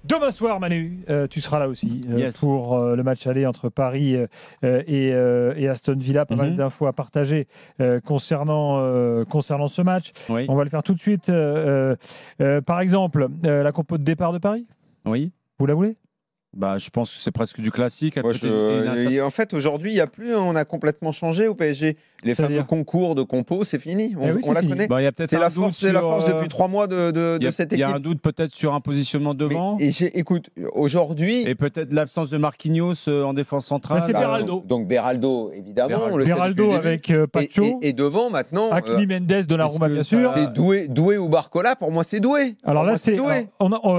Demain soir, Manu, tu seras là aussi Yes. pour le match aller entre Paris et Aston Villa. Pas mal d'infos à partager concernant ce match. Oui. On va le faire tout de suite. Par exemple, la compo de départ de Paris, Oui. vous la voulez? Bah, je pense que c'est presque du classique. Moi, en fait, aujourd'hui, il n'y a plus. On a complètement changé au PSG. Les fameux concours de compos, c'est fini. On la connaît. Bah, c'est la force depuis 3 mois de cette équipe. Il y a un doute peut-être sur un positionnement devant. Écoute, aujourd'hui. Et peut-être l'absence de Marquinhos en défense centrale. C'est Beraldo. Donc Beraldo, évidemment. Beraldo avec Pacho. Et devant, maintenant. Hakimi Mendes de la Roma, bien sûr. C'est Doué ou Barcola. Pour moi, c'est Doué. Alors là, c'est Doué.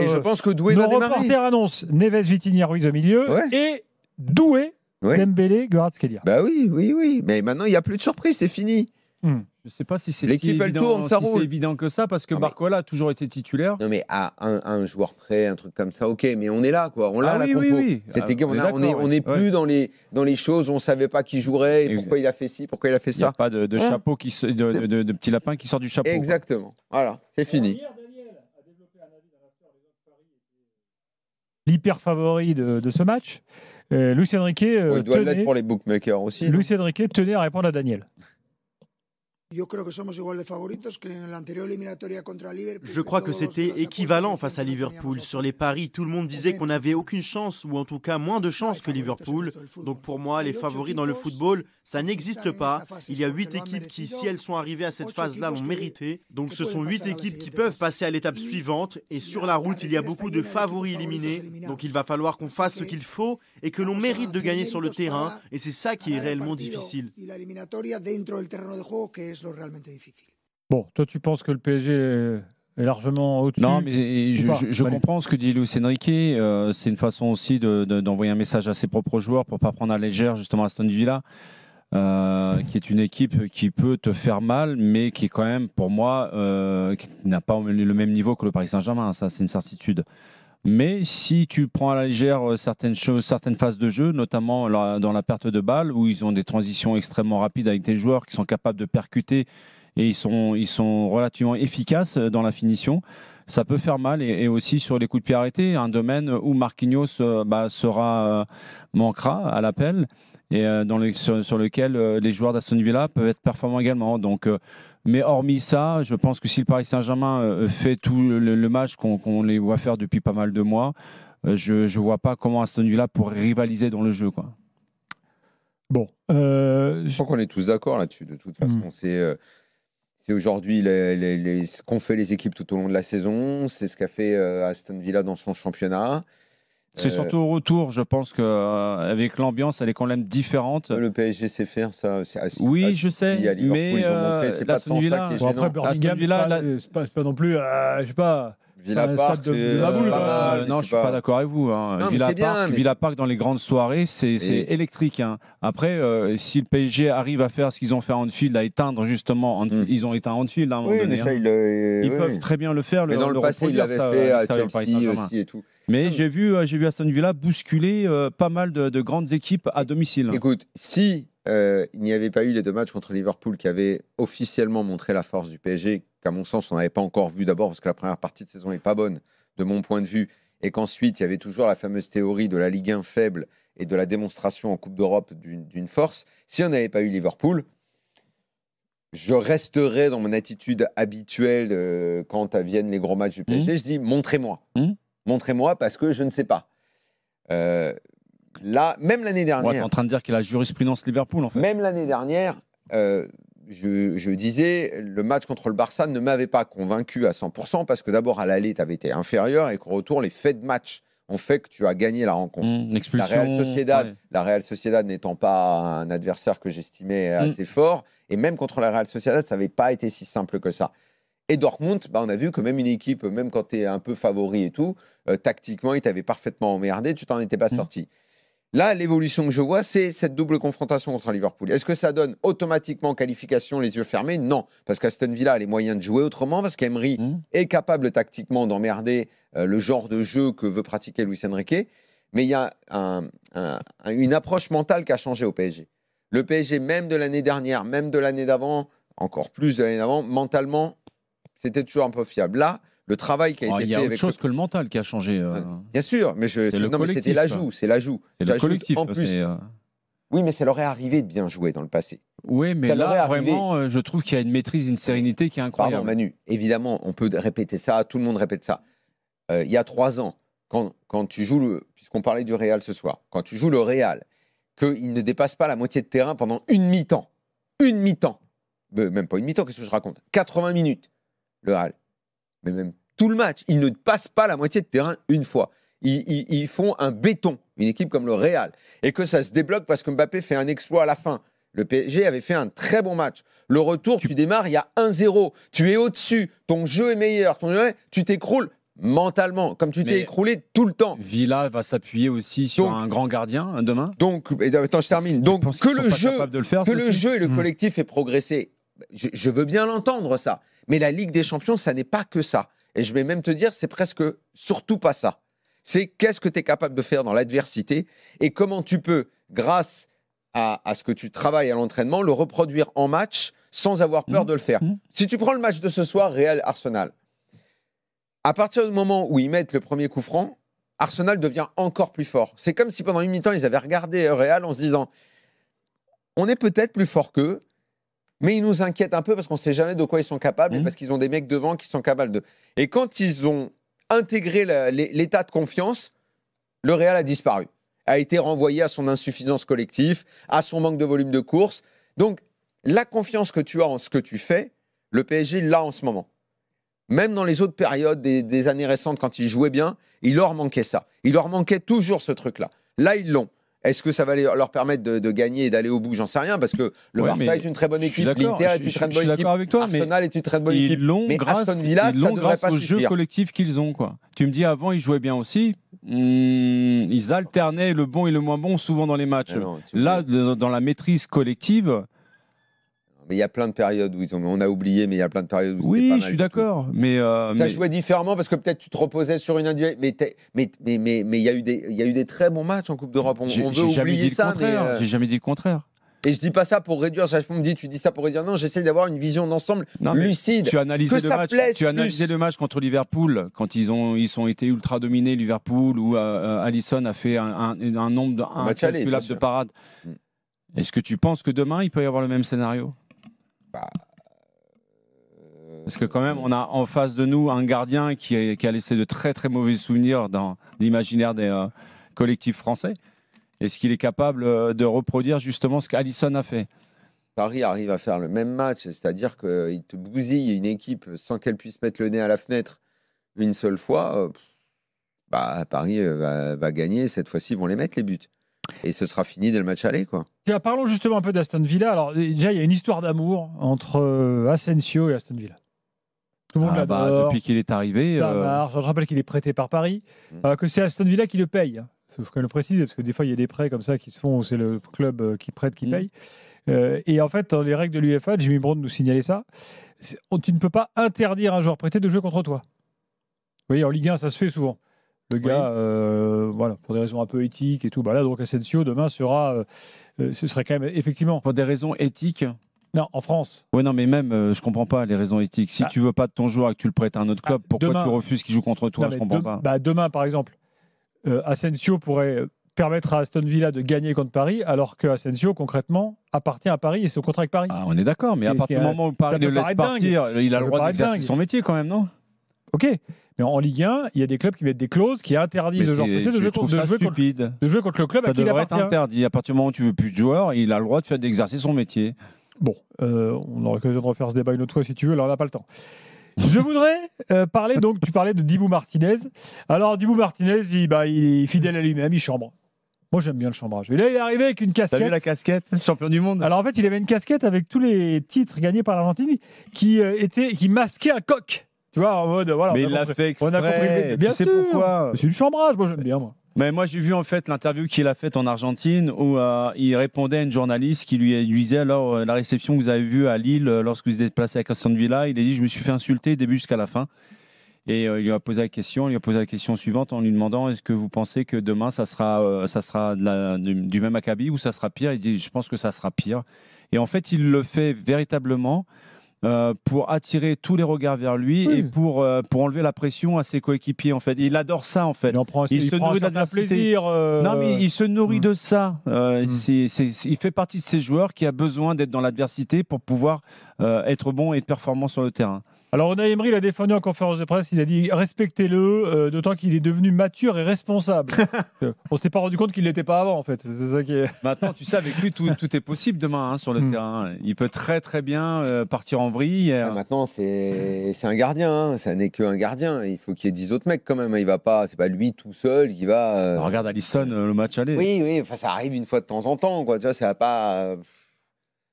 Et je pense que Doué va démarrer. Nos reporters annoncent Neves, Vitinha, Ruiz au milieu et Doué, Dembélé, Kvaratskhelia. Bah oui. Mais maintenant, il n'y a plus de surprise, c'est fini. Je ne sais pas si c'est évident que ça, parce que Barcola a toujours été titulaire. Non, mais à un joueur près, un truc comme ça, ok, mais on est là, quoi. On l'a, la compo. Oui. On n'est plus dans les choses où on ne savait pas qui jouerait, et pourquoi il a fait ci, pourquoi il a fait ça. Il n'y a pas de chapeau, de petit lapin qui sort du chapeau. Exactement. Voilà, c'est fini. L'hyper favori de ce match. Luis Enrique il doit l'être pour les bookmakers aussi. Luis Enrique tenait à répondre à Daniel. Je crois que c'était équivalent face à Liverpool. Sur les paris, tout le monde disait qu'on n'avait aucune chance, ou en tout cas moins de chances que Liverpool. Donc pour moi, les favoris dans le football, ça n'existe pas. Il y a 8 équipes qui, si elles sont arrivées à cette phase-là, l'ont mérité. Donc ce sont 8 équipes qui peuvent passer à l'étape suivante. Et sur la route, il y a beaucoup de favoris éliminés. Donc il va falloir qu'on fasse ce qu'il faut et que l'on mérite de gagner sur le terrain. Et c'est ça qui est réellement difficile. Bon, toi tu penses que le PSG est largement au-dessus? Non, mais je comprends ce que dit Luis Enrique. C'est une façon aussi d'envoyer un message à ses propres joueurs pour ne pas prendre à légère justement Aston Villa, qui est une équipe qui peut te faire mal, mais qui est quand même, pour moi, qui n'a pas le même niveau que le Paris Saint-Germain. Ça, c'est une certitude. Mais si tu prends à la légère certaines phases de jeu, notamment dans la perte de balles, où ils ont des transitions extrêmement rapides avec des joueurs qui sont capables de percuter et ils sont relativement efficaces dans la finition, ça peut faire mal. Et aussi sur les coups de pied arrêtés, un domaine où Marquinhos manquera à l'appel et sur lequel les joueurs d'Aston Villa peuvent être performants également. Donc, mais hormis ça, je pense que si le Paris Saint-Germain fait tout le match qu'on les voit faire depuis pas mal de mois, je ne vois pas comment Aston Villa pourrait rivaliser dans le jeu, quoi. Bon. Je crois qu'on est tous d'accord là-dessus, de toute façon. C'est aujourd'hui ce qu'ont fait les équipes tout au long de la saison, c'est ce qu'a fait Aston Villa dans son championnat. C'est surtout au retour, je pense qu'avec l'ambiance, elle est quand même différente. Le PSG sait faire ça. Oui, je sais, mais Aston Villa, après Birmingham, c'est pas non plus, je sais pas. Villa Park, non, je suis pas d'accord avec vous. Villa Park dans les grandes soirées, c'est électrique. Après, si le PSG arrive à faire ce qu'ils ont fait à Anfield, à éteindre justement, ils ont éteint Anfield à un moment donné. Mais ça, ils peuvent très bien le faire. Mais dans le passé, ils l'avaient fait à Chelsea aussi et tout. Mais j'ai vu Aston Villa bousculer pas mal de grandes équipes à domicile. Écoute, si il n'y avait pas eu les 2 matchs contre Liverpool qui avaient officiellement montré la force du PSG, qu'à mon sens on n'avait pas encore vu, d'abord parce que la première partie de saison n'est pas bonne de mon point de vue, et qu'ensuite il y avait toujours la fameuse théorie de la Ligue 1 faible et de la démonstration en Coupe d'Europe d'une force, si on n'avait pas eu Liverpool, je resterais dans mon attitude habituelle quand viennent les gros matchs du PSG. Je dis montrez-moi. Montrez-moi parce que je ne sais pas. Là, même l'année dernière. Tu es en train de dire qu'il y a la jurisprudence Liverpool, en fait. Même l'année dernière, je disais, le match contre le Barça ne m'avait pas convaincu à 100% parce que d'abord, à l'aller, tu avais été inférieur et qu'au retour, les faits de match ont fait que tu as gagné la rencontre. La Real Sociedad n'étant pas un adversaire que j'estimais assez fort, et même contre la Real Sociedad, ça n'avait pas été si simple que ça. Et Dortmund, on a vu que même une équipe, même quand tu es un peu favori et tout, tactiquement, ils t'avaient parfaitement emmerdé, tu t'en étais pas sorti. Là, l'évolution que je vois, c'est cette double confrontation contre Liverpool. Est-ce que ça donne automatiquement qualification les yeux fermés? Non, parce qu'Aston Villa a les moyens de jouer autrement, parce qu'Emery est capable tactiquement d'emmerder le genre de jeu que veut pratiquer Luis Enrique. Mais il y a une approche mentale qui a changé au PSG. Le PSG, même de l'année dernière, même de l'année d'avant, encore plus de l'année d'avant, mentalement, c'était toujours un peu fiable. Là, le travail qui a été fait. Il y a autre chose que le mental qui a changé. Bien sûr, mais c'était l'ajout. C'est l'ajout. C'est le collectif. En plus, oui, mais ça leur est arrivé de bien jouer dans le passé. Oui, mais là, vraiment, je trouve qu'il y a une maîtrise, une sérénité qui est incroyable. Pardon, Manu, évidemment, on peut répéter ça, tout le monde répète ça. Il y a 3 ans, quand tu joues, puisqu'on parlait du Real ce soir, quand tu joues le Real, qu'il ne dépasse pas la moitié de terrain pendant une mi-temps, même pas une mi-temps, qu'est-ce que je raconte, 80 minutes, le Real, mais même tout le match, ils ne passent pas la moitié de terrain une fois. Ils font un béton, une équipe comme le Real, et que ça se débloque parce que Mbappé fait un exploit à la fin. Le PSG avait fait un très bon match. Le retour, tu démarres, il y a 1-0, tu es au-dessus, ton jeu est meilleur, tu t'écroules mentalement, comme tu t'es écroulé tout le temps. Villa va s'appuyer aussi sur un grand gardien demain. Donc, attends, je termine. Donc, que le jeu et le collectif aient progressé, je veux bien l'entendre, ça. Mais la Ligue des Champions, ça n'est pas que ça. Et je vais même te dire, c'est presque surtout pas ça. C'est qu'est-ce que tu es capable de faire dans l'adversité et comment tu peux, grâce à ce que tu travailles à l'entraînement, le reproduire en match sans avoir peur de le faire. Si tu prends le match de ce soir, Real-Arsenal, à partir du moment où ils mettent le premier coup franc, Arsenal devient encore plus fort. C'est comme si pendant une mi-temps, ils avaient regardé Real en se disant on est peut-être plus fort qu'eux, mais ils nous inquiètent un peu parce qu'on ne sait jamais de quoi ils sont capables et parce qu'ils ont des mecs devant qui sont capables de. Et quand ils ont intégré l'état de confiance, le Real a disparu. A été renvoyé à son insuffisance collective, à son manque de volume de course. Donc, la confiance que tu as en ce que tu fais, le PSG l'a en ce moment. Même dans les autres périodes des années récentes, quand ils jouaient bien, il leur manquait ça. Il leur manquait toujours ce truc-là. Là, ils l'ont. Est-ce que ça va leur permettre de gagner et d'aller au bout? J'en sais rien, parce que le Barça est une très bonne équipe, l'Inter est une très bonne équipe, Arsenal est une très bonne équipe. Mais Aston Villa, ça ne devrait pas suffire. Jeu collectif qu'ils ont, quoi. Tu me dis, avant, ils jouaient bien aussi. Ils alternaient le bon et le moins bon souvent dans les matchs. Là, dans la maîtrise collective... Mais il y a plein de périodes où on a oublié, mais il y a plein de périodes où oui, je suis d'accord. Ça jouait différemment parce que peut-être tu te reposais sur une individualité. Mais il y a eu des très bons matchs en Coupe d'Europe. On veut oublier ça. J'ai jamais dit le contraire. Et je dis pas ça pour réduire. Chaque fois, on me dit, tu dis ça pour réduire. Non, j'essaie d'avoir une vision d'ensemble lucide. Tu as analysé le match contre Liverpool quand ils ont été ultra dominés, Liverpool, où Alisson a fait un nombre incalculable de parades. Est-ce que tu penses que demain il peut y avoir le même scénario? Parce que quand même, on a en face de nous un gardien qui a laissé de très très mauvais souvenirs dans l'imaginaire des collectifs français. Est-ce qu'il est capable de reproduire justement ce qu'Alisson a fait? Paris arrive à faire le même match, c'est-à-dire qu'il te bousille une équipe sans qu'elle puisse mettre le nez à la fenêtre une seule fois. Paris va gagner, cette fois-ci ils vont les mettre les buts. Et ce sera fini dès le match aller, quoi. Tiens, parlons justement un peu d'Aston Villa. Alors déjà, il y a une histoire d'amour entre Asensio et Aston Villa. Tout le monde l'adore. Depuis qu'il est arrivé. Ça marche. Je rappelle qu'il est prêté par Paris, que c'est Aston Villa qui le paye. Il faut quand même le préciser, parce que des fois, il y a des prêts comme ça qui se font où c'est le club qui prête qui paye. Et en fait, dans les règles de l'UEFA, Jimmy Brown nous signalait ça, tu ne peux pas interdire à un joueur prêté de jouer contre toi. Vous voyez, en Ligue 1, ça se fait souvent. Le gars, voilà, pour des raisons un peu éthiques et tout. Là, donc Asensio, demain, ce serait quand même, effectivement... Pour des raisons éthiques? Non, en France. Oui, non, mais même, je comprends pas les raisons éthiques. Si tu veux pas de ton joueur et que tu le prêtes à un autre club, pourquoi tu refuses qu'il joue contre toi? Je comprends pas. Demain, par exemple, Asensio pourrait permettre à Aston Villa de gagner contre Paris, alors que Asensio, concrètement, appartient à Paris et c'est au contrat avec Paris. On est d'accord, mais à partir du moment où Paris le laisse partir, il a le droit d'exercer son métier quand même, non? Ok, mais en Ligue 1, il y a des clubs qui mettent des clauses qui interdisent aux joueurs prêtés de jouer contre le club à qui il appartient. Ça devrait être interdit. À partir du moment où tu veux plus de joueurs, il a le droit d'exercer son métier. Bon, on aura l'occasion de refaire ce débat une autre fois si tu veux, là on n'a pas le temps. Je voudrais parler, donc tu parlais de Dibou Martinez. Alors Dibou Martinez, il est fidèle à lui-même, il chambre. Moi j'aime bien le chambrage. Et là il est arrivé avec une casquette. T'as vu la casquette, champion du monde? Alors en fait il avait une casquette avec tous les titres gagnés par l'Argentine qui masquait un coq. Tu vois, en mode, voilà. Mais il l'a fait exprès. On a compris. Bien sûr. Pourquoi? C'est du chambrage, moi j'aime bien, moi. Mais moi j'ai vu en fait l'interview qu'il a faite en Argentine où il répondait à une journaliste qui lui disait alors la réception que vous avez vue à Lille lorsque vous êtes déplacé avec Aston Villa, il a dit je me suis fait insulter début jusqu'à la fin. Et il lui a posé la question suivante en lui demandant est-ce que vous pensez que demain ça sera du même acabit ou ça sera pire? Il dit je pense que ça sera pire. Et en fait il le fait véritablement pour attirer tous les regards vers lui et pour enlever la pression à ses coéquipiers en fait. Il adore ça en fait. Il se nourrit d'adversité. Plaisir. Non mais il se nourrit de ça. Il fait partie de ces joueurs qui a besoin d'être dans l'adversité pour pouvoir être bon et être performant sur le terrain. Alors, Unai Emery l'a défendu en conférence de presse. Il a dit respectez-le, d'autant qu'il est devenu mature et responsable. On s'était pas rendu compte qu'il l'était pas avant, en fait. C'est ça qui est. Maintenant, tu sais, avec lui, tout est possible demain sur le terrain. Il peut très très bien partir en vrille. Maintenant, c'est un gardien. Hein. Ça n'est qu'un gardien. Il faut qu'il y ait 10 autres mecs quand même. Il va pas. C'est pas lui tout seul qui va. Alors, regarde Alisson, le match aller. Oui. Enfin, ça arrive une fois de temps en temps, quoi. Tu vois, ça va pas.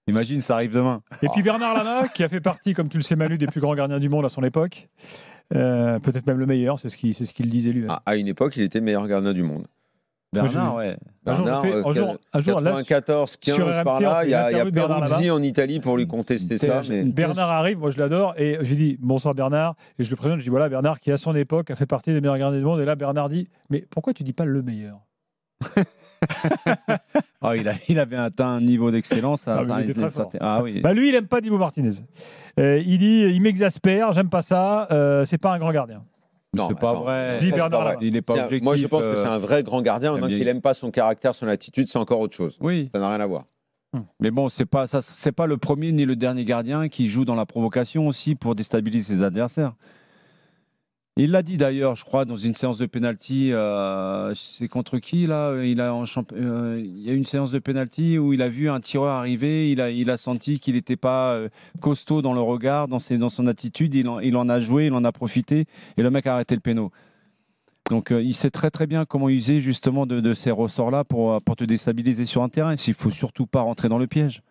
Imagine, ça arrive demain. Et puis Bernard Lama, qui a fait partie, comme tu le sais Manu, des plus grands gardiens du monde à son époque. Peut-être même le meilleur, c'est ce qu'il disait lui. À une époque, il était le meilleur gardien du monde. Bernard, ouais. Bernard, un jour, 94, 15 par là, il y a Peruzzi en Italie pour lui contester ça. Mais... Bernard arrive, moi je l'adore, et j'ai dit bonsoir Bernard, et je le présente, je dis voilà Bernard qui à son époque a fait partie des meilleurs gardiens du monde, et là Bernard dit mais pourquoi tu dis pas le meilleur? Il avait atteint un niveau d'excellence. Oui. Bah lui, il n'aime pas Dibu Martinez. Il dit il m'exaspère, j'aime pas ça, c'est pas un grand gardien. Non, c'est pas vrai. Dit Bernard, il est pas objectif. Moi, je pense que c'est un vrai grand gardien. Maintenant qu'il n'aime pas son caractère, son attitude, c'est encore autre chose. Oui. Ça n'a rien à voir. Mais bon, c'est pas le premier ni le dernier gardien qui joue dans la provocation aussi pour déstabiliser ses adversaires. Il l'a dit d'ailleurs, je crois, dans une séance de pénalty. C'est contre qui là il y a une séance de pénalty où il a vu un tireur arriver. Il a senti qu'il n'était pas costaud dans le regard, dans son attitude. Il en a joué, il en a profité et le mec a arrêté le péno. Donc il sait très très bien comment user justement de ces ressorts-là pour te déstabiliser sur un terrain. Il ne faut surtout pas rentrer dans le piège.